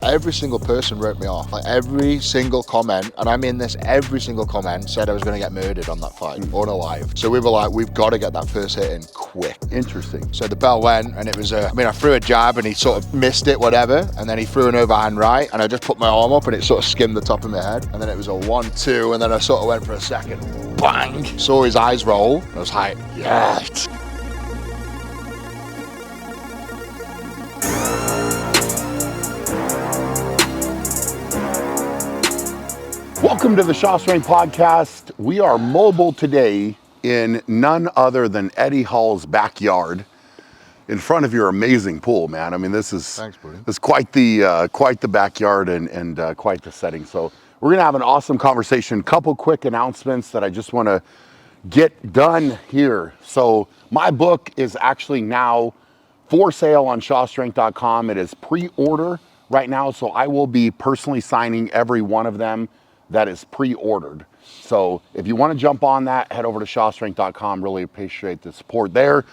every single person wrote me off. Like every single comment, and I mean this, every single comment said I was going to get murdered on that fight, unalive. So we were like, we've got to get that first hit in quick. Interesting. So the bell went, and it was I threw a jab and he sort of missed it, whatever, and then he threw an overhand right, and I just put my arm up and it sort of skimmed the top of my head, and then it was a 1-2, and then I sort of went for a second, bang, saw his eyes roll, I was like, yeah. Welcome to the Shaw Strength Podcast. We are mobile today in none other than Eddie Hall's backyard, in front of your amazing pool, man. I mean, this is Thanks, buddy. This is quite the backyard and quite the setting. So we're gonna have an awesome conversation. Couple quick announcements that I just want to get done here. So my book is actually now for sale on shawstrength.com. It is pre-order right now, so I will be personally signing every one of them that is pre-ordered. So if you want to jump on that, head over to shawstrength.com. Really appreciate the support there.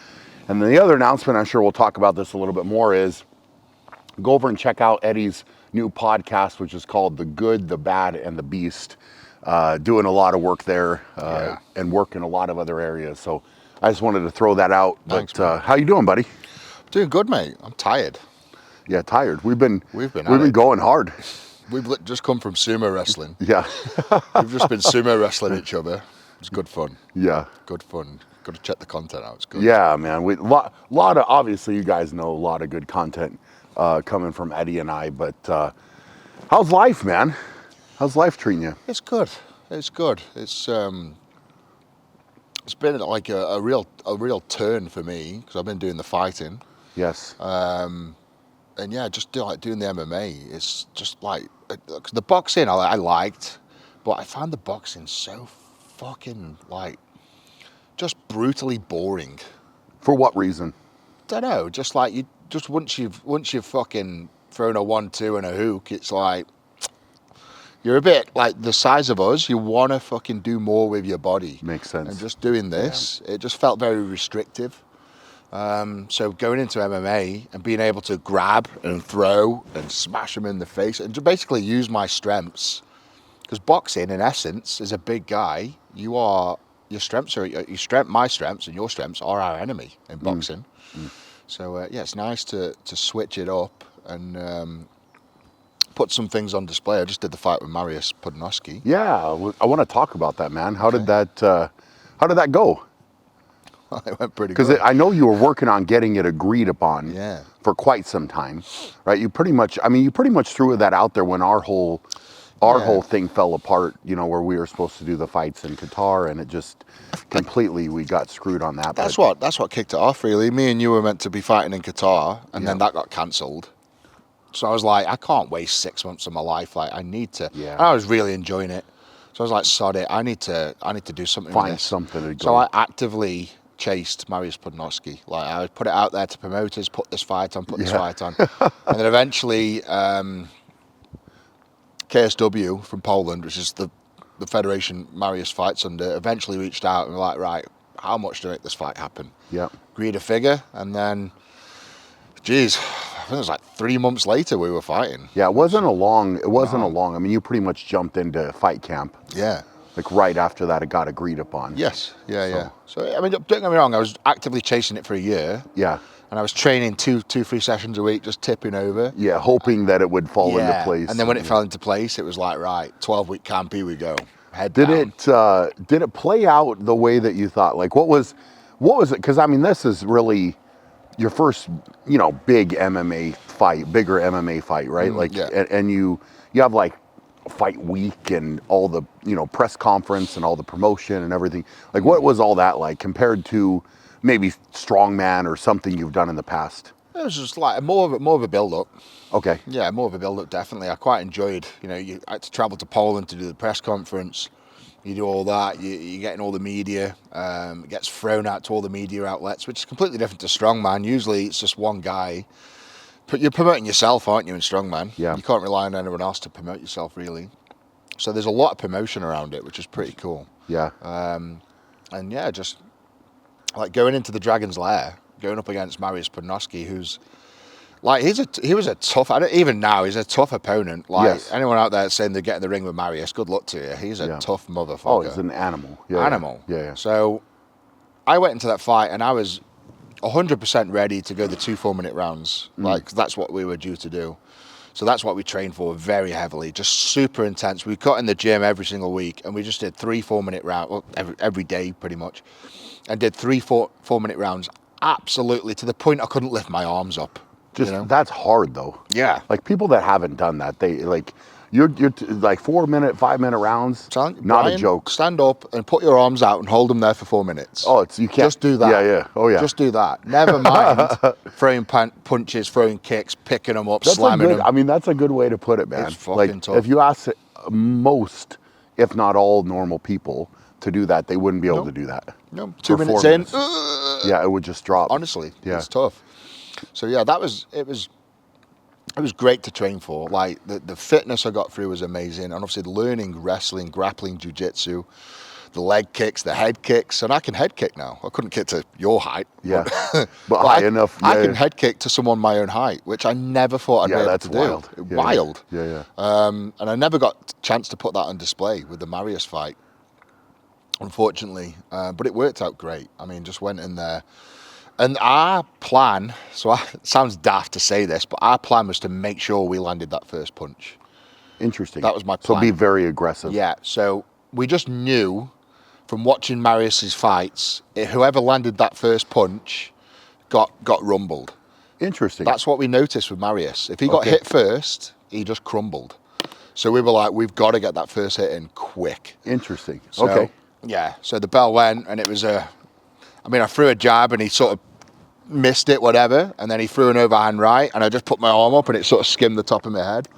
And then the other announcement, I'm sure we'll talk about this a little bit more, is go over and check out Eddie's new podcast, which is called The Good, the Bad, and the Beast. Doing a lot of work there and work in a lot of other areas. So I just wanted to throw that out. Thanks, but how you doing, buddy? Doing good, mate. I'm tired. Yeah, tired. We've been going hard. We've just come from sumo wrestling. Yeah. We've just been sumo wrestling each other. It's good fun. Yeah. Good fun. Got to check the content out. It's good. Yeah, man. We lot of, obviously you guys know, a lot of good content coming from Eddie and I. But how's life, man? How's life treating you? It's good. It's good. It's been like a real turn for me because I've been doing the fighting. Yes. And yeah, just doing the MMA. It's just like, cause the boxing I liked, but I found the boxing so fucking like just brutally boring. For what reason? Don't know. Just like once you've fucking thrown a 1-2 and a hook, it's like you're a bit like the size of us. You want to fucking do more with your body. Makes sense. And just doing this, it just felt very restrictive. So going into MMA and being able to grab and throw and smash them in the face and to basically use my strengths, because boxing in essence is a big guy. My strengths and your strengths are our enemy in boxing. So yeah, it's nice to switch it up and put some things on display. I just did the fight with Mariusz Pudzianowski. Yeah, I want to talk about that, man. How did that go? It went pretty good. Because I know you were working on getting it agreed upon for quite some time, right? You pretty much threw that out there when our whole thing fell apart, where we were supposed to do the fights in Qatar, and it just completely, we got screwed on that. That's what kicked it off, really. Me and you were meant to be fighting in Qatar, and then that got cancelled. So I was like, I can't waste 6 months of my life. Like, I need to. Yeah. And I was really enjoying it. So I was like, sod it. I need to do something with this. Find something to go. So I actively chased Mariusz Pudzianowski. Like, I put it out there to promoters, put this fight on. And then eventually, KSW from Poland, which is the federation Mariusz fights under, eventually reached out and were like, right, how much to make this fight happen? Yeah. Agreed a figure, and then, geez, I think it was like 3 months later we were fighting. Yeah, it wasn't a long. I mean, you pretty much jumped into fight camp. Yeah. Like right after that, it got agreed upon. Yes. Yeah. So I mean, don't get me wrong. I was actively chasing it for a year. Yeah. And I was training 2-3 sessions a week, just tipping over. Yeah, hoping that it would fall into place. And then when it fell into place, it was like, right, 12-week camp, here we go. Head did down. Did it play out the way that you thought? Like, what was it? Because I mean, this is really your first, big MMA fight, bigger MMA fight, right? And you have like fight week and all the press conference and all the promotion and everything. Like, what was all that like compared to maybe strongman or something you've done in the past? It was just like more of a build-up. Okay. Yeah, more of a build-up, definitely. I quite enjoyed, you had to travel to Poland to do the press conference. You do all that, you're getting all the media. It gets thrown out to all the media outlets, which is completely different to strongman. Usually it's just one guy. But you're promoting yourself, aren't you, in strongman? Yeah. You can't rely on anyone else to promote yourself, really. So there's a lot of promotion around it, which is pretty cool. Yeah. And yeah, just like going into the Dragon's Lair, going up against Mariusz Pudzianowski, who's Like he was a tough. Even now, he's a tough opponent. Like Yes. anyone out there saying they get in the ring with Mariusz, good luck to you. He's a tough motherfucker. Oh, he's an animal. Yeah, Animal. Yeah. So I went into that fight and I was 100% ready to go the 2 4-minute rounds. Like that's what we were due to do. So that's what we trained for very heavily, just super intense. We got in the gym every single week and we just did 3 4-minute rounds, well, every day pretty much, and did 3 4-minute rounds absolutely to the point I couldn't lift my arms up. Just that's hard though. Yeah. Like people that haven't done that, they like you're like 4-minute, 5-minute rounds. Not Brian, a joke. Stand up and put your arms out and hold them there for 4 minutes. Oh, you can't. Just do that. Yeah. Oh yeah. Just do that. Never mind throwing punches, throwing kicks, picking them up, slamming them. I mean, that's a good way to put it, man. It's fucking tough. If you ask most, if not all, normal people to do that, they wouldn't be able to do that. No, 2 minutes in. Yeah, it would just drop. Honestly, yeah. It's tough. So yeah, it was great to train for. Like the fitness I got through was amazing, and obviously learning wrestling, grappling, jiu-jitsu, the leg kicks, the head kicks, and I can head kick now. I couldn't kick to your height. Yeah, but high enough. I can head kick to someone my own height, which I never thought I'd be able to wild. do. Wild. Yeah. And I never got a chance to put that on display with the Mariusz fight, unfortunately. But it worked out great. I mean, just went in there. And our plan, it sounds daft to say this, but our plan was to make sure we landed that first punch. Interesting. That was my plan. So be very aggressive. Yeah, so we just knew from watching Mariusz's fights, whoever landed that first punch got rumbled. Interesting. That's what we noticed with Mariusz. If he got hit first, he just crumbled. So we were like, we've got to get that first hit in quick. Interesting. So, yeah, so the bell went and it was I threw a jab and he sort of missed it, whatever, and then he threw an overhand right and I just put my arm up and it sort of skimmed the top of my head.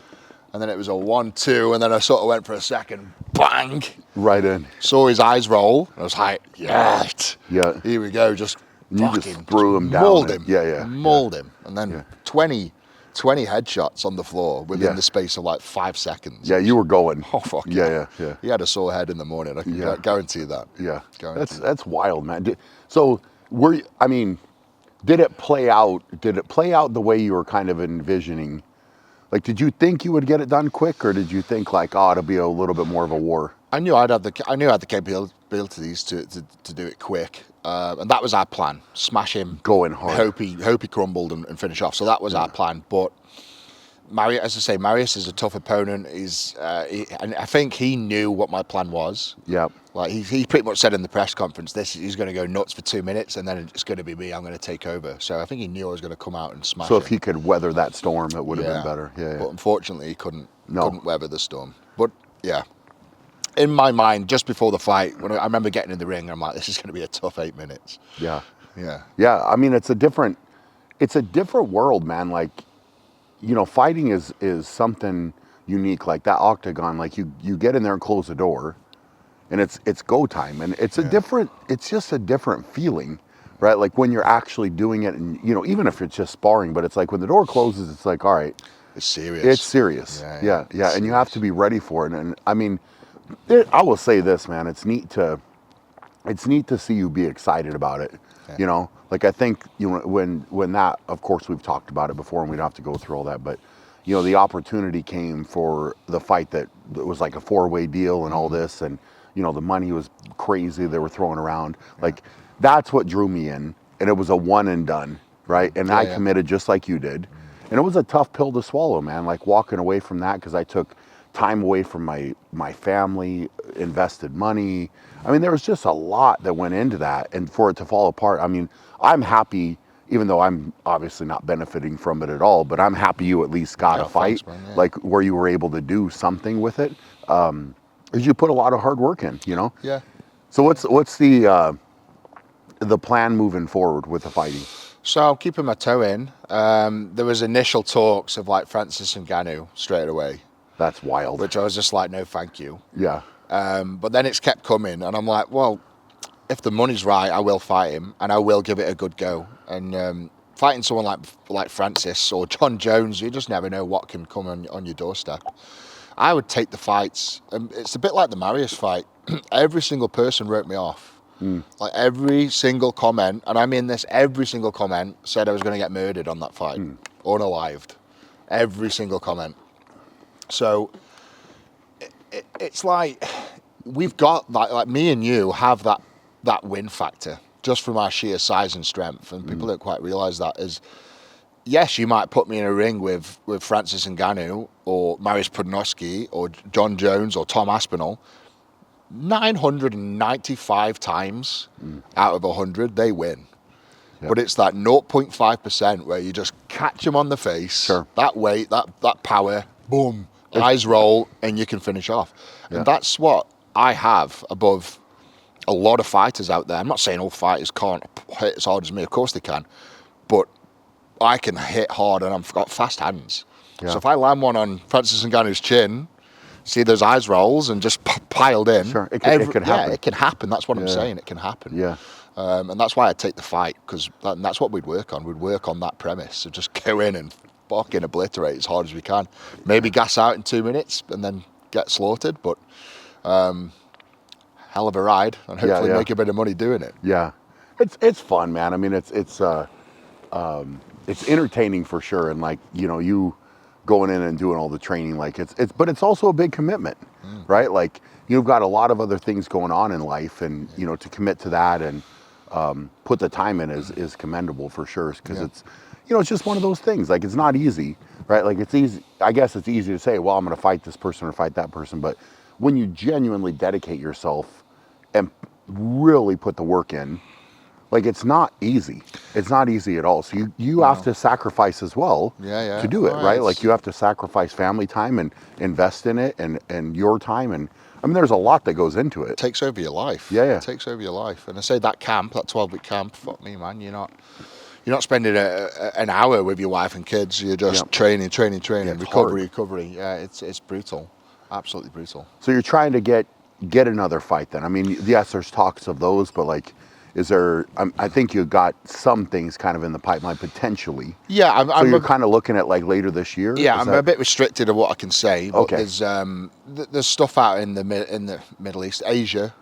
And then it was a 1-2 and then I sort of went for a second, bang! Right in. Saw his eyes roll. I was like, yeah, here we go, just threw him down. Mauled him. Mauled him. And then 20 headshots on the floor within the space of like 5 seconds. Yeah, you were going. Oh, fuck yeah. He had a sore head in the morning. I can guarantee that. Yeah. That's wild, man. So did it play out? Did it play out the way you were kind of envisioning? Like, did you think you would get it done quick, or did you think like, it'll be a little bit more of a war? I knew I had the capabilities to do it quick, and that was our plan. Smash him, going hard. Hope he crumbled and finish off. So that was our plan. But Mariusz is a tough opponent. And I think he knew what my plan was. Yeah. Like he pretty much said in the press conference, he's going to go nuts for 2 minutes, and then it's going to be me. I'm going to take over. So I think he knew I was going to come out and smash. So him. if he could weather that storm, it would have been better. Yeah. But unfortunately, he couldn't weather the storm. But yeah, in my mind, just before the fight, I remember getting in the ring, I'm like, this is going to be a tough 8 minutes. Yeah. Yeah. I mean, it's a different world, man. Like, fighting is something unique. Like that octagon, like you get in there and close the door, and it's go time, and it's just a different feeling, right? Like when you're actually doing it, and even if it's just sparring, but it's like when the door closes, it's like, all right, it's serious. It's serious. Yeah. And you have to be ready for it. And I mean, I will say this, man. It's neat to see you be excited about it. Yeah. Like I think when that, of course, we've talked about it before, and we don't have to go through all that, but the opportunity came for the fight that was like a 4-way deal and all this, and the money was crazy they were throwing around. Like that's what drew me in, and it was a one and done, right? And I committed just like you did, and it was a tough pill to swallow, man. Like walking away from that, because I took time away from my family, invested money. I mean, there was just a lot that went into that, and for it to fall apart. I mean, I'm happy, even though I'm obviously not benefiting from it at all, but I'm happy you at least got a fight, like where you were able to do something with it. Because you put a lot of hard work in, Yeah. So what's the plan moving forward with the fighting? So keeping my toe in. There was initial talks of like Francis Ngannou straight away. That's wild. Which I was just like, no, thank you. Yeah. But then it's kept coming, and I'm like, well, if the money's right, I will fight him, and I will give it a good go. And fighting someone like Francis or John Jones, you just never know what can come on your doorstep. I would take the fights. It's a bit like the Mariusz fight. Every single person wrote me off. Like every single comment, and I mean this, every single comment said I was going to get murdered on that fight. unalived. Every single comment. So it's like we've got that, like me and you have that win factor just from our sheer size and strength, and people don't quite realize that. Is yes, you might put me in a ring with Francis Ngannou or Mariusz Pudzianowski or John Jones or Tom Aspinall. 995 times out of 100 they win. Yep. But it's that 0.5% where you just catch them on the face, sure. that weight, that power, boom, eyes roll, and you can finish off. Yeah. And that's what I have above a lot of fighters out there. I'm not saying all fighters can't hit as hard as me. Of course they can. But I can hit hard and I've got fast hands. Yeah. So if I land one on Francis Ngannou's chin, see those eyes rolls and just piled in. Sure, it could happen. Yeah, it can happen. That's what I'm saying. It can happen. Yeah. And that's why I'd take the fight, because that's what we'd work on. We'd work on that premise. So just go in and fucking obliterate as hard as we can. Maybe gas out in 2 minutes and then get slaughtered, but hell of a ride, and hopefully make a bit of money doing it. Yeah, it's fun, man. I mean, it's entertaining for sure, and like you going in and doing all the training, like but it's also a big commitment, right? Like you've got a lot of other things going on in life, and to commit to that and put the time in is commendable for sure, because it's it's just one of those things. Like it's not easy, right? Like it's easy. I guess it's easy to say, well, I'm going to fight this person or fight that person, but when you genuinely dedicate yourself and really put the work in, like it's not easy. It's not easy at all. So you have to sacrifice as well to do it, right? Like you have to sacrifice family time and invest in it and your time. And I mean, there's a lot that goes into it. It takes over your life. Yeah. It takes over your life. And I say that 12-week camp, fuck me, man, you're not spending an hour with your wife and kids. You're just training, recovery. Yeah, it's brutal. Absolutely brutal. So you're trying to get another fight then. I mean, yes, there's talks of those, but like, is there? I think you got some things kind of in the pipeline potentially. Yeah, so you're kind of looking at like later this year. Yeah, I'm a bit restricted of what I can say. But there's stuff out in the Middle East, Asia,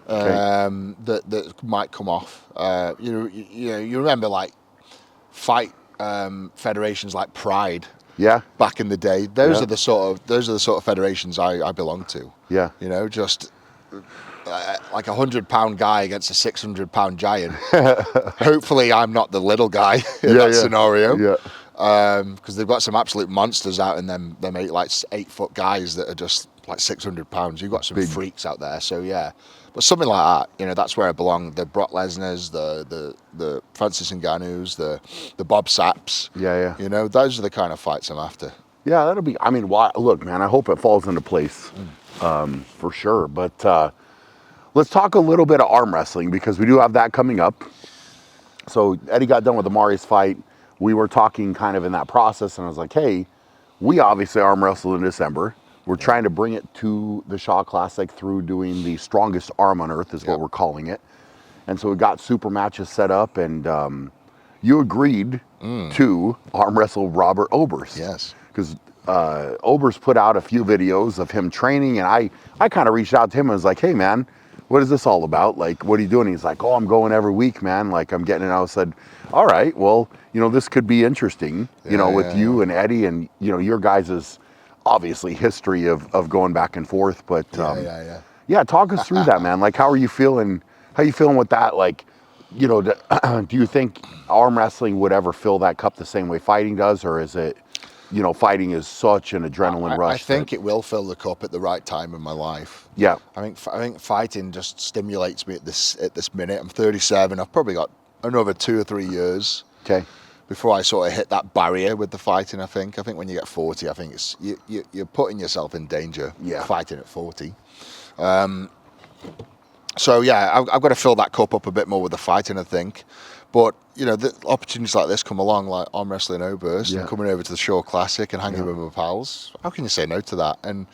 that might come off. You remember like fight federations like Pride. Yeah. Back in the day, those are the sort of federations I belong to. Yeah. Just like a 100-pound guy against a 600-pound giant. Hopefully, I'm not the little guy in that scenario. Yeah. Because they've got some absolute monsters out in them 8-foot guys that are just like 600 pounds. You've got some big freaks out there. So yeah, but something like that, that's where I belong. The Brock Lesnar's, the Francis Ngannou's, the Bob Sapps. Yeah. Those are the kind of fights I'm after. Yeah, that'll be. I mean, look, man. I hope it falls into place, for sure. But let's talk a little bit of arm wrestling, because we do have that coming up. So Eddie got done with the Marius fight. We were talking kind of in that process, and I was like, hey, we obviously arm wrestled in December. We're trying to bring it to the Shaw Classic through doing the strongest arm on earth is what we're calling it. And so we got super matches set up, and you agreed to arm wrestle Robert Oberst. Yes. Because Oberst put out a few videos of him training, and I kind of reached out to him and was like, hey, man, what is this all about? Like, what are you doing? He's like, oh, I'm going every week, man. Like, I'm getting it. I said, all right, well, this could be interesting, with you and Eddie and, your guys' obviously history of going back and forth. But yeah, talk us through that, man. Like, how are you feeling? How you feeling with that? Like, do you think arm wrestling would ever fill that cup the same way fighting does, or is it, fighting is such an adrenaline rush? I think it will fill the cup at the right time in my life. Yeah. I think fighting just stimulates me at this minute. I'm 37. I've probably got another 2 or 3 years. Okay. Before I sort of hit that barrier with the fighting, I think when you get 40, I think it's you're putting yourself in danger. Yeah. Fighting at 40. So yeah, I've got to fill that cup up a bit more with the fighting, I think. But the opportunities like this come along, like arm wrestling Oberst and coming over to the Shaw Classic and hanging with my pals. How can you say no to that? And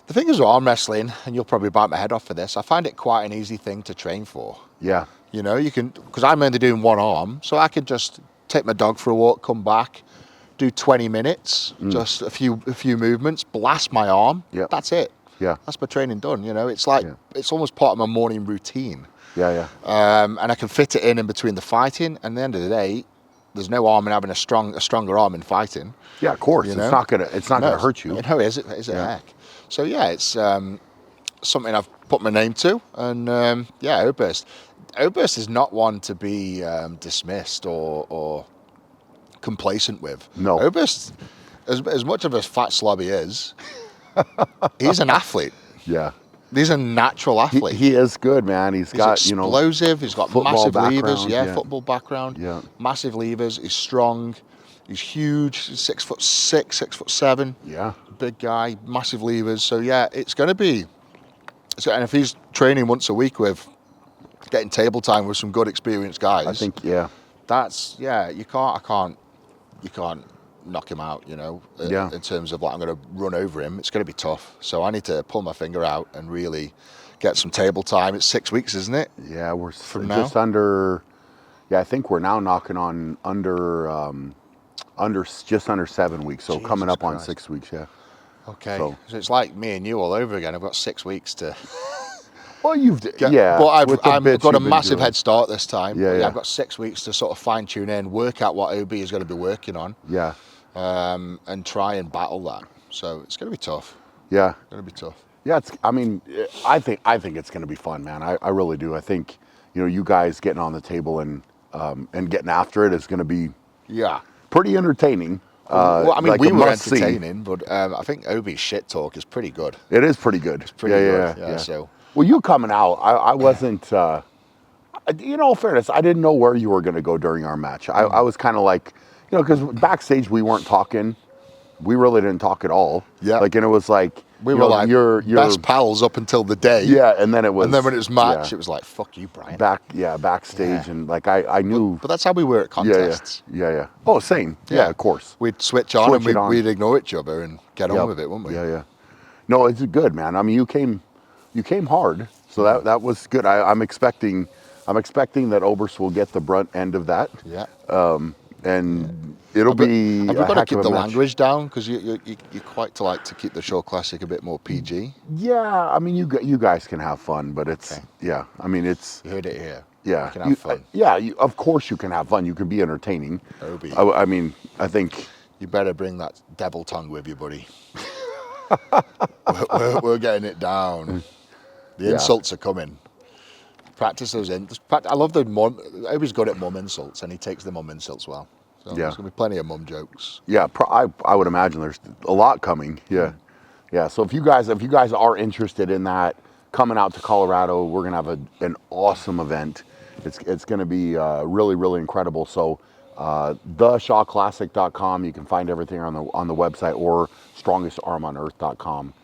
the thing is with arm wrestling, and you'll probably bite my head off for this, I find it quite an easy thing to train for. Yeah. You can, because I'm only doing one arm, so I could just take my dog for a walk, come back, do 20 minutes, just a few movements, blast my arm. Yeah. That's it. Yeah. That's my training done. It's like it's almost part of my morning routine. Yeah. And I can fit it in between the fighting, and at the end of the day, there's no harm in having a stronger arm in fighting. Yeah, of course. You know? It's not gonna hurt you. No, is it? Is it heck? So yeah, it's something I've put my name to, and Outburst. Outburst is not one to be dismissed or complacent with. No. Outburst, as much of a fat slob he is, he's an athlete. Yeah. He's a natural athlete. He is good, man. He's got, explosive. He's got massive levers. Yeah, football background. Yeah. Massive levers. He's strong. He's huge. He's 6'6", 6'7". Yeah. Big guy. Massive levers. So yeah, it's going to be. So, and if he's training once a week with getting table time with some good experienced guys, I think that's you can't knock him out, in terms of like I'm going to run over him. It's going to be tough. So I need to pull my finger out and really get some table time. It's 6 weeks, isn't it? Yeah, we're from just now? under. Yeah, I think we're now knocking on just under 7 weeks. So Jesus coming up on Christ. 6 weeks. Yeah. Okay. So it's like me and you all over again. I've got 6 weeks to. Well, But I've got a massive doing. head start this time. Yeah. I've got 6 weeks to sort of fine tune in, work out what OB is going to be working on. Yeah. And try and battle that. So it's going to be tough. Yeah. It's going to be tough. Yeah, I think it's going to be fun, man. I really do. I think, you guys getting on the table and getting after it is going to be pretty entertaining. Well, I mean, like we a were must-see. entertaining, but I think OB's shit talk is pretty good. It is pretty good. It's pretty good. Yeah. So, well, you coming out, I wasn't. Fairness, I didn't know where you were going to go during our match. I was kind of like, because backstage we weren't talking. We really didn't talk at all. Yeah. Like, and it was like we were like you're best pals up until the day. Yeah, and then when it was match, it was like, fuck you, Brian. Backstage, and like I knew. But that's how we were at contests. Yeah. Oh, same. Yeah, of course. We'd switch on and we'd ignore each other and get on with it, wouldn't we? Yeah. No, it's good, man. I mean, you came hard, so that was good. I'm expecting that Oberst will get the brunt end of that. Yeah. And it'll be. Have we got to keep the match. language down because you quite like to keep the show classic a bit more PG? Yeah, I mean, you guys can have fun, but it's I mean, it's. You heard it here. Yeah, you can have fun. Of course you can have fun. You can be entertaining. I mean, I think you better bring that devil tongue with you, buddy. we're getting it down. The insults are coming. Practice those I love the mum. Everybody's good at mum insults, and he takes the mum insults well. So there's gonna be plenty of mum jokes. Yeah, I would imagine there's a lot coming. Yeah. So if you guys are interested in that, coming out to Colorado, we're gonna have an awesome event. It's gonna be really, really incredible. So theshawclassic.com, you can find everything on the website, or strongestarmonearth.com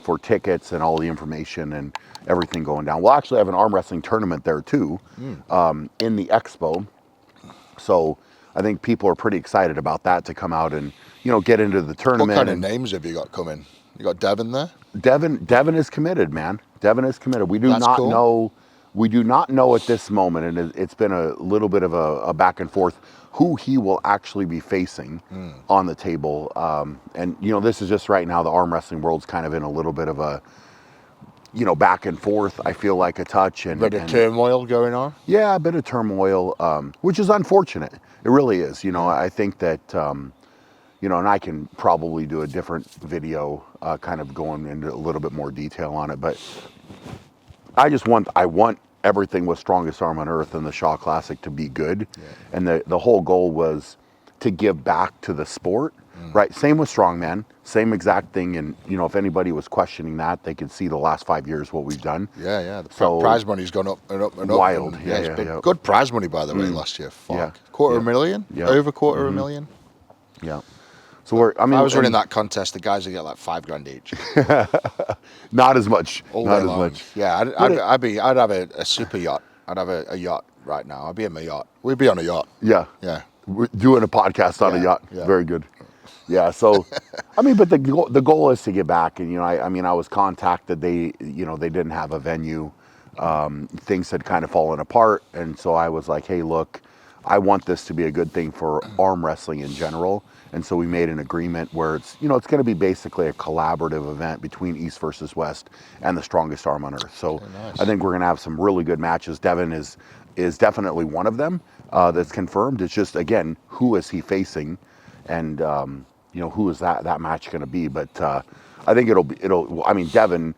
for tickets and all the information and everything going down. We'll actually have an arm wrestling tournament there too, in the expo. So I think people are pretty excited about that, to come out and get into the tournament. What kind of names have you got coming? You got Devin there? Devin is committed, man. Devin is committed. We do not know. We do not know at this moment, and it's been a little bit of a back and forth, who he will actually be facing on the table. And this is just right now, the arm wrestling world's kind of in a little bit of a back and forth. I feel like a touch and bit of turmoil going on. Yeah, a bit of turmoil, which is unfortunate. It really is. I think that and I can probably do a different video, kind of going into a little bit more detail on it. But I want everything with Strongest Arm on Earth and the Shaw Classic to be good, and the whole goal was to give back to the sport. Right, same with Strongman, same exact thing. And if anybody was questioning that, they could see the last 5 years what we've done. The prize money's gone up and up and up. Wild. And, it's been good prize money, by the way, last year. Fuck. $250,000? Yeah. Over $250,000? Yeah. So I was running that contest. The guys would get like $5,000 each. Not as much. Not as much. Yeah, I'd have a super yacht. I'd have a yacht right now. I'd be in my yacht. We'd be on a yacht. Yeah. We're doing a podcast on a yacht. Very good. Yeah. So, but the goal is to get back. And I was contacted. They didn't have a venue. Things had kind of fallen apart, and so I was like, hey, look, I want this to be a good thing for arm wrestling in general. And so we made an agreement where it's going to be basically a collaborative event between East versus West and the Strongest Arm on Earth. So I think we're going to have some really good matches. Devin is definitely one of them. that's confirmed. It's just, again, who is he facing, and who is that match going to be? But I think it'll. I mean, Devin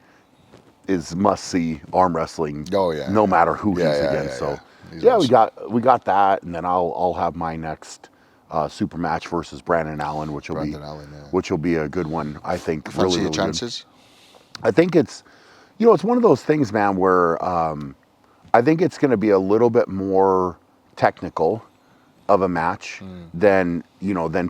is must see arm wrestling. Oh yeah. No matter who he's Yeah, against. So He's yeah, awesome. we got that, and then I'll have my next super match versus Brandon Allen, which will be a good one. I think Fancy really your good. chances? I think it's it's one of those things, man, where I think it's going to be a little bit more technical of a match than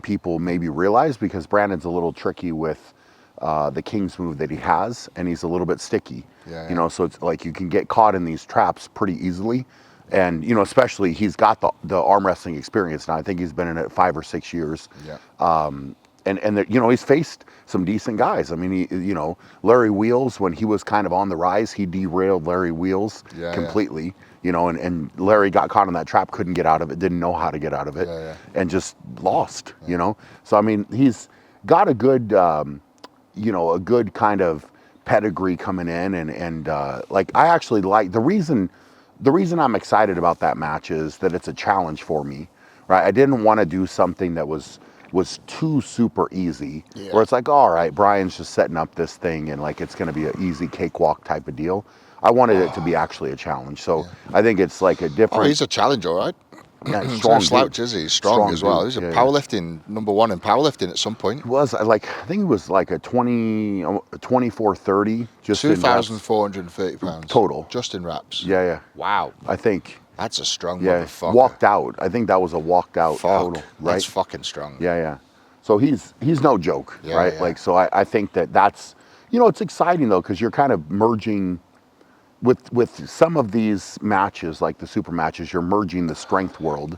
people maybe realize, because Brandon's a little tricky with the King's move that he has, and he's a little bit sticky. Yeah. So it's like you can get caught in these traps pretty easily, and especially he's got the arm wrestling experience now. I think he's been in it 5 or 6 years. Yeah. And he's faced some decent guys. I mean, Larry Wheels, when he was kind of on the rise, he derailed Larry Wheels completely. And Larry got caught in that trap, couldn't get out of it, didn't know how to get out of it, and just lost. So I mean, he's got a good, a good kind of pedigree coming in, and like I actually like the reason I'm excited about that match is that it's a challenge for me, right? I didn't want to do something that was too super easy, where it's like, all right, Brian's just setting up this thing and like it's going to be an easy cakewalk type of deal. I wanted it to be actually a challenge. So I think it's like a different. Oh, he's a challenge, all right. Yeah, He's strong no slouch, dude. is he? He's strong as well. dude. He's a Yeah, powerlifting number one in powerlifting at some point. He was I think it was like a 24-30 just in reps. 2,430 pounds Total. just in reps. Yeah. Wow. I think. That's a strong motherfucker. Walked out. I think that was a walked out total. Right. That's fucking strong. Yeah. So he's no joke, right? Yeah. Like, so I think that's, it's exciting though, because you're kind of merging with some of these matches, like the super matches, you're merging the strength world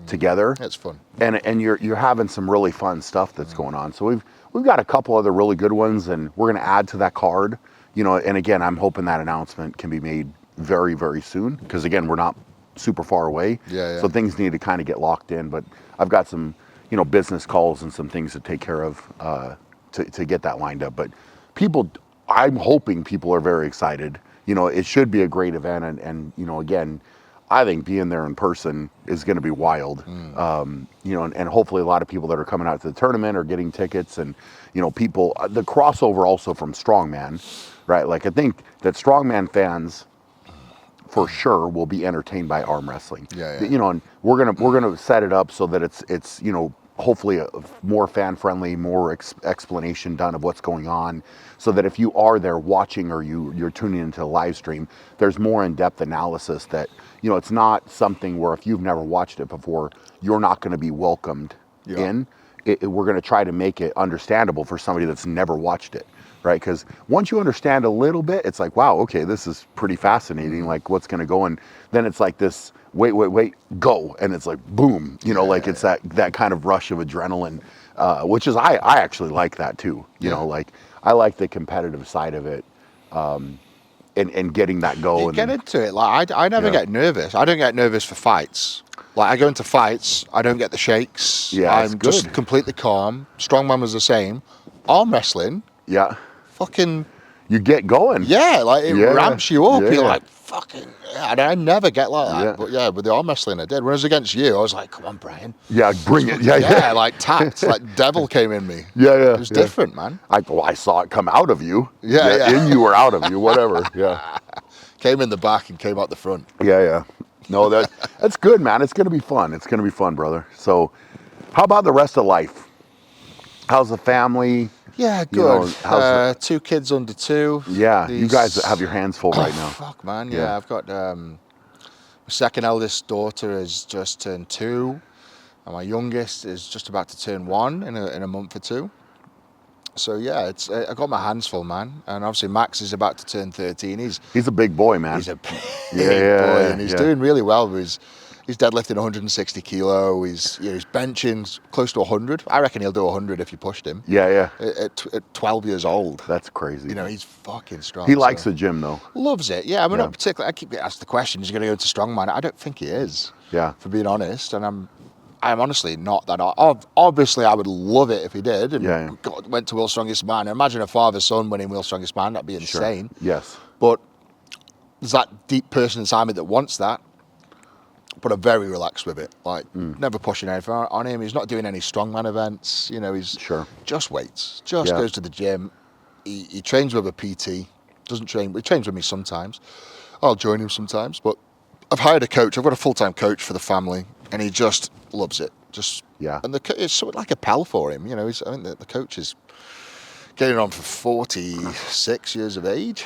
together. It's fun. And you're having some really fun stuff that's going on. So we've got a couple other really good ones, and we're going to add to that card. And again, I'm hoping that announcement can be made very, very soon, because again, we're not super far away. Yeah. So things need to kind of get locked in, but I've got some business calls and some things to take care of to get that lined up. But I'm hoping people are very excited. It should be a great event, and again, I think being there in person is going to be wild. And hopefully a lot of people that are coming out to the tournament are getting tickets, and people, the crossover also from strongman, right? Like, I think that strongman fans for sure will be entertained by arm wrestling. Yeah. And we're gonna set it up so that it's hopefully a more fan friendly, more explanation done of what's going on, so that if you are there watching or you're tuning into the live stream, there's more in-depth analysis that it's not something where if you've never watched it before, you're not going to be welcomed in. We're going to try to make it understandable for somebody that's never watched it. Right, because once you understand a little bit, it's like, wow, okay, this is pretty fascinating. Like, what's going to go, and then it's like this, wait, go, and it's like boom, it's that kind of rush of adrenaline, which is I actually like that too. Like, I like the competitive side of it, and getting that go. You get into it. Like, I never get nervous. I don't get nervous for fights. Like, I go into fights, I don't get the shakes. Yeah, I'm just completely calm. Strongman was the same. Arm wrestling. Yeah. Fucking, you get going. Yeah, like it ramps you up. Yeah. You're like, fucking, I never get like that. But yeah, with the arm wrestling I did. When I was against you, I was like, come on, Brian. Yeah, bring it. Yeah. Like tapped, like devil came in me. Yeah. It was different, man. I saw it come out of you. Yeah. In you or out of you, whatever. Yeah. Came in the back and came out the front. Yeah. No, that's good, man. It's gonna be fun. It's gonna be fun, brother. So, how about the rest of life? How's the family? Yeah, good. 2 kids under 2. Yeah, you guys have your hands full right now. Fuck, man. Yeah, I've got my second eldest daughter has just turned 2, and my youngest is just about to turn 1 in a month or 2. So yeah, I got my hands full, man. And obviously Max is about to turn 13. He's a big boy, man. He's a big boy, and he's doing really well. He's deadlifting 160 kilo. He's benching close to 100. I reckon he'll do 100 if you pushed him. Yeah. At 12 years old. That's crazy. He's fucking strong. He likes the gym though. Loves it. Yeah, I mean, not particularly. I keep getting asked the question: is he going to go to strongman? I don't think he is. Yeah. For being honest, and I'm honestly not that. Obviously, I would love it if he did. And God, went to World's Strongest Man. Imagine a father-son winning World's Strongest Man. That'd be insane. Sure. Yes. But there's that deep person inside me that wants that. but I'm very relaxed with it. Like, never pushing anything on him. He's not doing any strongman events. You know, he's Sure. just weights. Just Yeah. goes to the gym. He trains with a PT. Doesn't train. He trains with me sometimes. I'll join him sometimes. But I've hired a coach. I've got a full-time coach for the family, and he just loves it. Just Yeah. And it's sort of like a pal for him. You know, I think the coach is getting on for 46 years of age.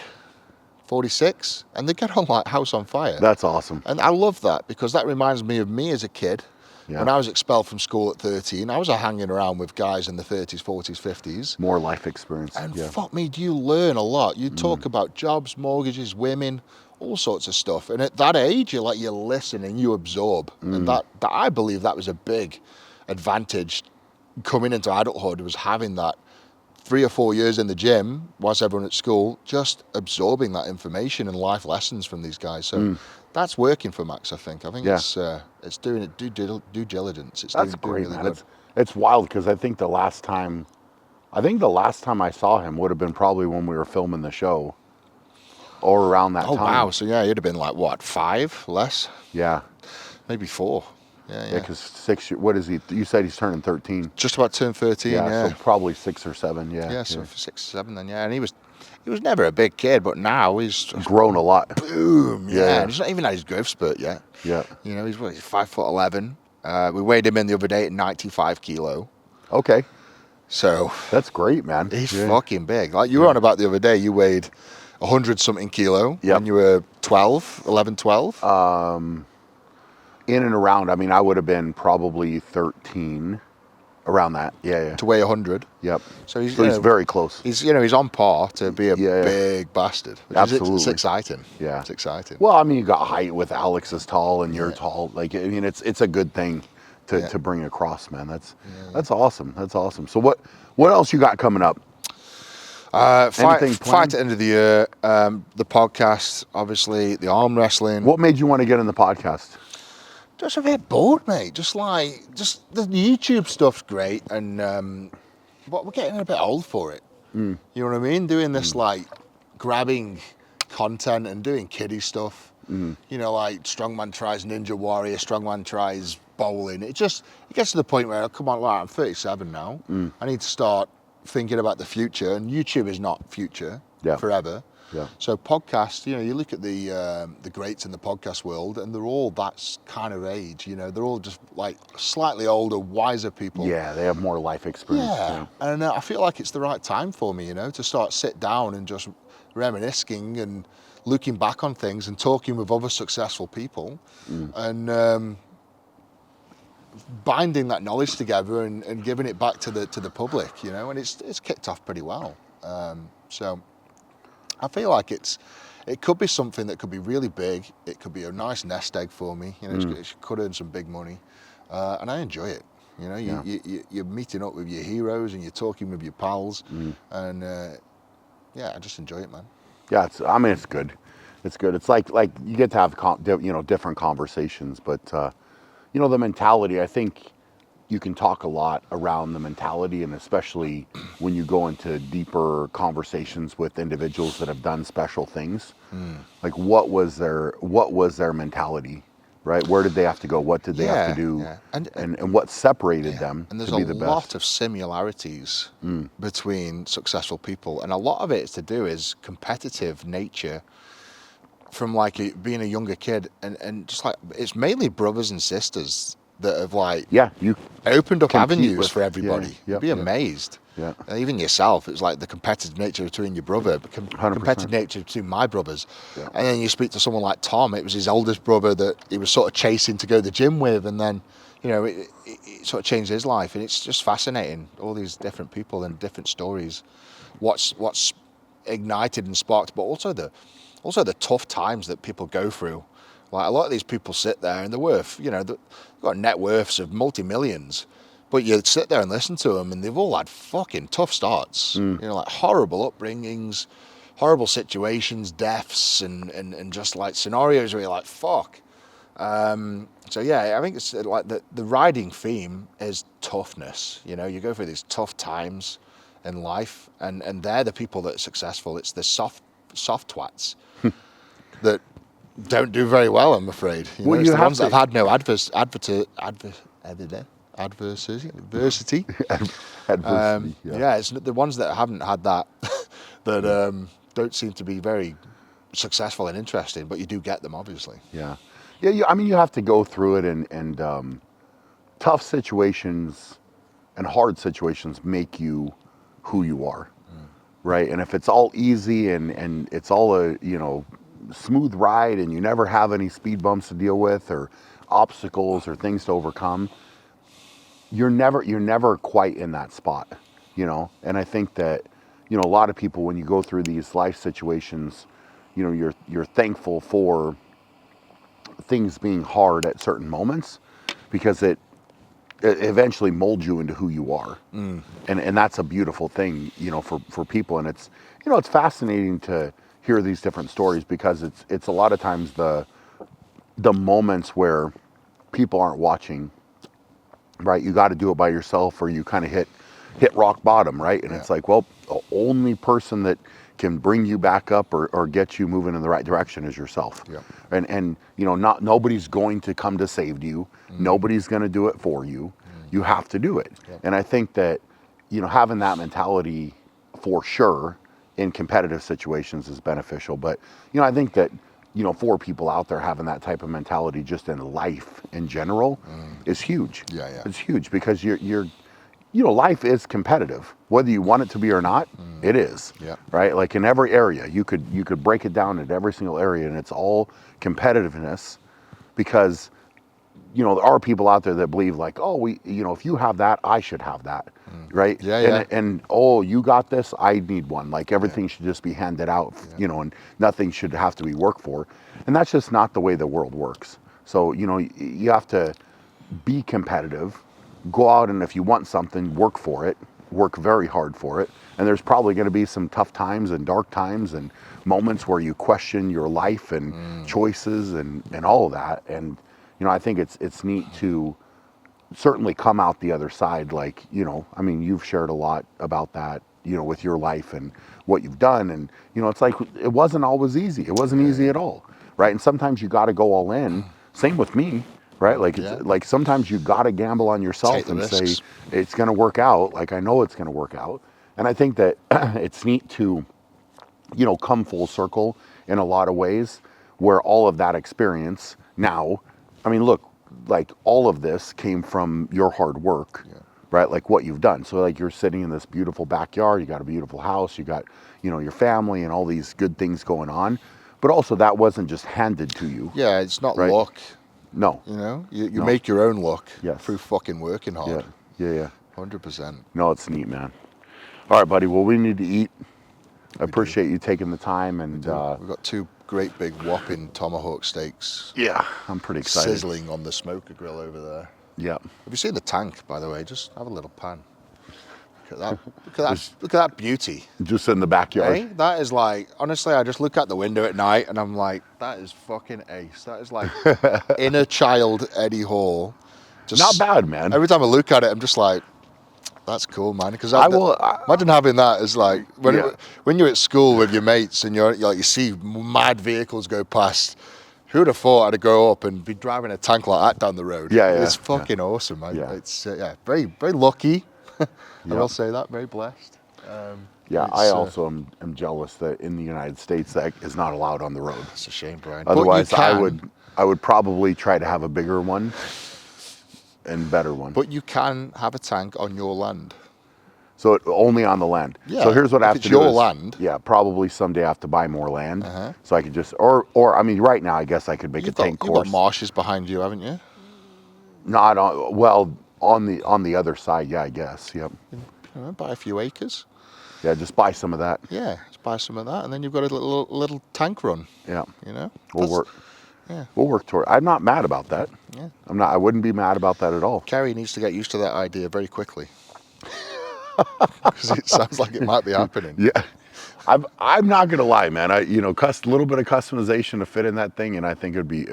46, and they get on like house on fire. That's awesome. And I love that, because that reminds me of me as a kid. Yeah. When I was expelled from school at 13, I was hanging around with guys in the 30s, 40s, 50s. More life experience. And Yeah. fuck me, do you learn a lot. You talk about jobs, mortgages, women, all sorts of stuff. And at that age, you listen and you absorb. And that I believe that was a big advantage coming into adulthood, was having that 3 or 4 years in the gym whilst everyone at school, just absorbing that information and life lessons from these guys. So that's working for Max, I think. I think it's doing it due diligence. It's That's doing great, really man. good. It's wild, because I think the last time I saw him would have been probably when we were filming the show, or around that Oh, time. wow. So, yeah, he'd have been like, what, 5 less? Yeah. Maybe 4. Yeah, because 6 years, what is he? You said he's turning 13. Just about turned 13, yeah. So probably 6 or 7, yeah. Yeah, so for 6, 7 then, yeah. And he was never a big kid, but now he's just Grown a lot. boom, yeah. Yeah. And he's not even had his growth spurt yet. Yeah. You know, he's 5'11". We weighed him in the other day at 95 kilo. Okay. So That's great, man. he's Yeah. fucking big. Like you were on about the other day, you weighed 100 something kilo Yep. when you were 11, 12. In and around, I mean, I would have been probably 13, around that. Yeah. to weigh 100. Yep. So he's, So he's very close. He's on par to be a Yeah. big bastard. Which Absolutely. It's exciting. Yeah. It's exciting. Well, I mean, you got height with Alex is tall and you're Yeah. tall. Like, I mean, it's a good thing to bring across, man. That's awesome. That's awesome. So what else you got coming up? Fight Anything at planned? the end of the year. The podcast, obviously, the arm wrestling. What made you want to get in the podcast? Just a bit bored, mate. Just the YouTube stuff's great, and but we're getting a bit old for it. You know what I mean? Doing this like grabbing content and doing kiddie stuff. You know, like strongman tries Ninja Warrior, strongman tries bowling. It gets to the point where, come on, like, I'm 37 now. I need to start thinking about the future, and YouTube is not future forever. Yeah. So podcasts, you know, you look at the greats in the podcast world, and they're all that kind of age. You know, they're all just like slightly older, wiser people. Yeah, they have more life experience. Yeah, and I feel like it's the right time for me, you know, to sit down and just reminiscing and looking back on things and talking with other successful people, and binding that knowledge together and giving it back to the public, you know, and it's kicked off pretty well. So I feel like it could be something that could be really big. It could be a nice nest egg for me. You know, it could earn some big money, and I enjoy it. You know, you're meeting up with your heroes and you're talking with your pals, and I just enjoy it, man. Yeah, it's good. It's good. It's like you get to have different conversations, but the mentality. I think you can talk a lot around the mentality, and especially when you go into deeper conversations with individuals that have done special things. Like what was their mentality, right? Where did they have to go? What did they have to do? Yeah. And what separated them and there's to be the a best? lot of similarities between successful people, and a lot of it is to do is competitive nature from being a younger kid, and just like it's mainly brothers and sisters that have you opened up compete avenues with- for everybody. yeah, You'd be amazed. Yeah. Even yourself, it's like the competitive nature between your brother, 100%. competitive nature between my brothers. Yeah. And then you speak to someone like Tom, it was his oldest brother that he was sort of chasing to go to the gym with, and then, you know, it sort of changed his life. And it's just fascinating, all these different people and different stories, what's ignited and sparked, but also the tough times that people go through. Like a lot of these people sit there and they're worth, you know, they've got net worths of multi-millions, but you sit there and listen to them and they've all had fucking tough starts, you know, like horrible upbringings, horrible situations, deaths, and just like scenarios where you're like, fuck. So yeah, I think it's like the riding theme is toughness. You know, you go through these tough times in life, and they're the people that are successful. It's the soft twats that don't do very well, I'm afraid. Well, It's you the have ones that to- have had no adversity. Adversity. Yeah, it's the ones that haven't had that that don't seem to be very successful and interesting, but you do get them, obviously. Yeah. I mean, you have to go through it, and tough situations and hard situations make you who you are, right? And if it's all easy and it's all a smooth ride, and you never have any speed bumps to deal with or obstacles or things to overcome, you're never quite in that spot, And I think that a lot of people, when you go through these life situations, you're thankful for things being hard at certain moments, because it eventually molds you into who you are. And that's a beautiful thing, for people. And it's fascinating to hear these different stories, because it's a lot of times the moments where people aren't watching, right? You got to do it by yourself, or you kind of hit rock bottom, right? And it's like, well, the only person that can bring you back up or get you moving in the right direction is yourself. Yeah. And nobody's going to come to save you. Nobody's going to do it for you. You have to do it. Yeah. And I think that having that mentality, for sure, in competitive situations is beneficial. But I think that for people out there, having that type of mentality just in life in general is huge. Yeah, yeah. It's huge, because you're life is competitive, whether you want it to be or not. It is. Yeah. Right. Like in every area, you could break it down into every single area, and it's all competitiveness, because there are people out there that believe, like, oh, if you have that, I should have that. Right. Yeah, yeah. And oh, you got this, I need one. Like everything should just be handed out, and nothing should have to be worked for. And that's just not the way the world works. So, you have to be competitive, go out, and if you want something, work for it, work very hard for it. And there's probably going to be some tough times and dark times and moments where you question your life and choices and all of that. And, I think it's neat to certainly come out the other side. Like, I mean, you've shared a lot about that, with your life and what you've done. And, it's like, it wasn't always easy. It wasn't easy at all. Right. And sometimes you got to go all in. Same with me. Right. Like, like sometimes you got to gamble on yourself and say, it's going to work out. Like, I know it's going to work out. And I think that it's neat to, come full circle in a lot of ways, where all of that experience now, I mean, look, like all of this came from your hard work, right? Like what you've done. So like you're sitting in this beautiful backyard, you got a beautiful house, you got, your family and all these good things going on. But also that wasn't just handed to you. Yeah, it's not right? luck. No. You No. make your own luck through Yes. fucking working hard. Yeah. 100%. No, it's neat, man. All right, buddy. Well, we need to eat. I appreciate you taking the time, and We've got two great big whopping tomahawk steaks yeah, I'm pretty excited. sizzling on the smoker grill over there. Yeah. Have you seen the tank, by the way? Just have a little pan. Look at that. Look at that beauty. Just in the backyard. Hey, that is like, honestly, I just look out the window at night and I'm like, that is fucking ace. That is like inner child Eddie Hall. Just, Not bad, man. Every time I look at it, I'm just like, that's cool, man. Because imagine having that as like when you're at school with your mates and you're like, you see mad vehicles go past. Who would have thought I'd go up and be driving a tank like that down the road? Yeah. It's fucking awesome, man. Yeah. It's very very lucky. I will say that, very blessed. Yeah, I also am jealous that in the United States that is not allowed on the road. It's a shame, Brian. Otherwise, But you can, I would probably try to have a bigger one and better one. But you can have a tank on your land. So only on the land. Yeah. So here's what I have If to it's do. your is- land. Yeah, probably someday I have to buy more land. So I could just, or I mean, right now I guess I could make a tank You've course. got marshes behind you, haven't you? Not on, well, on the other side. Yeah, I guess. Yep. Buy a few acres. Yeah, just buy some of that. Yeah, just buy some of that, and then you've got a little tank run. Yeah. We'll work. Yeah. We'll work toward. I'm not mad about that. Yeah. I wouldn't be mad about that at all. Kerry needs to get used to that idea very quickly. Because it sounds like it might be happening. Yeah. I'm not gonna lie, man. A little bit of customization to fit in that thing, and I think it'd be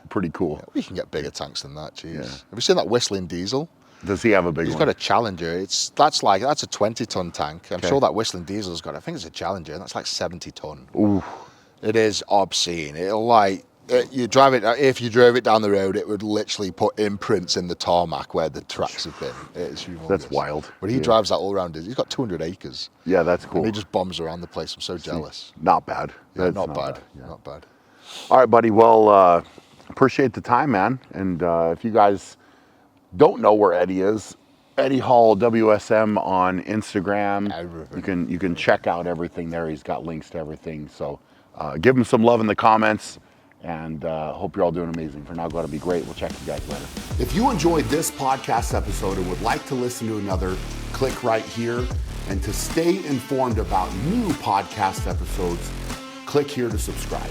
pretty cool. We can get bigger tanks than that. Jeez. Yeah. Have you seen that whistling diesel? Does he have a big He's one? got a Challenger. That's a 20-ton tank. I'm sure that whistling diesel's got. I think it's a Challenger, and that's like 70 ton. Ooh. It is obscene. It'll like You drive it. If you drove it down the road, it would literally put imprints in the tarmac where the tracks have been. It's humongous. That's wild. But he drives that all around. He's got 200 acres. Yeah, that's cool. And he just bombs around the place. I'm so jealous. Not bad. Yeah, That's not bad. Yeah. Not bad. All right, buddy. Well, appreciate the time, man. And if you guys don't know where Eddie is, Eddie Hall WSM on Instagram. Everything. You can check out everything there. He's got links to everything. So give him some love in the comments. And hope you're all doing amazing. For now, go to be great. We'll check you guys later. If you enjoyed this podcast episode and would like to listen to another, click right here. And to stay informed about new podcast episodes, click here to subscribe.